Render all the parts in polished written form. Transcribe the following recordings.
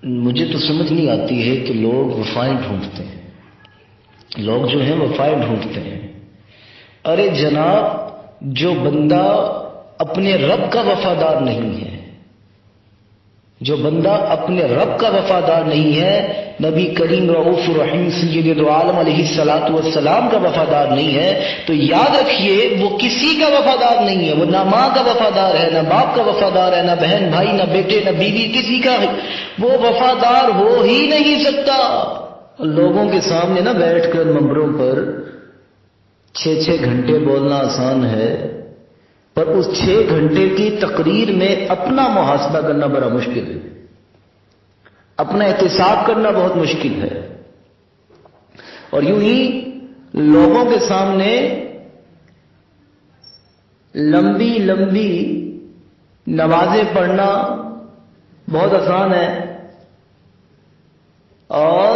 مجھے تو سمجھ نہیں آتی ہے کہ لوگ وفائیں ڈھونڈتے ہیں، لوگ جو ہیں وفائیں ڈھونڈتے ہیں۔ ارے جناب، جو بندہ اپنے رب کا وفادار نہیں ہے، جو بندہ اپنے رب کا وفادار نہیں ہے، نبی کریم رؤوف الرحیم سید دو عالم علیہ الصلوۃ والسلام کا وفادار نہیں ہے، تو یاد رکھیے وہ کسی کا وفادار نہیں ہے۔ وہ نہ ماں کا وفادار ہے، نہ باپ کا وفادار ہے، نہ بہن بھائی، نہ بیٹے، نہ بیوی، کسی کا وہ وفادار ہو ہی نہیں سکتا۔ لوگوں کے سامنے نہ بیٹھ کر ممبروں پر 6 گھنٹے بولنا آسان ہے، پر اس 6 گھنٹے کی تقریر میں اپنا محاسبہ کرنا بڑا مشکل ہے، اپنا احتساب کرنا بہت مشکل ہے۔ اور یوں ہی لوگوں کے سامنے لمبی لمبی نمازیں پڑھنا بہت آسان ہے، اور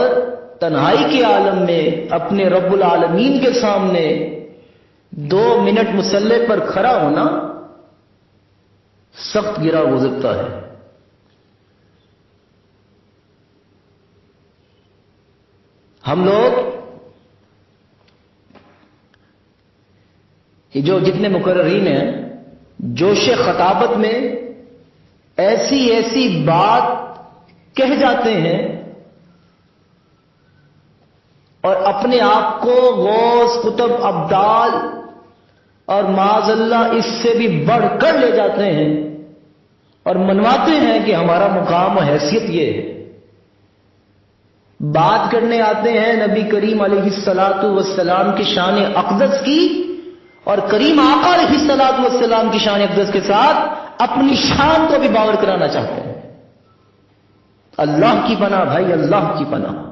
تنہائی کے عالم میں اپنے رب العالمین کے سامنے 2 منٹ مصلی پر کھڑا ہونا سخت گرا گزرتا ہے۔ ہم لوگ جو جتنے مقررین ہیں جوش خطابت میں ایسی ایسی بات کہہ جاتے ہیں اور اپنے آپ کو غوث قطب ابدال اور معاذ اللہ اس سے بھی بڑھ کر لے جاتے ہیں اور منواتے ہیں کہ ہمارا مقام و حیثیت یہ ہے۔ بات کرنے آتے ہیں نبی کریم علیہ الصلوۃ والسلام کی شان اقدس کی، اور کریم آقا علیہ الصلوۃ والسلام کی شان اقدس کے ساتھ اپنی شان کو بھی باور کرانا چاہتے ہیں۔ اللہ کی پناہ بھائی، اللہ کی پناہ۔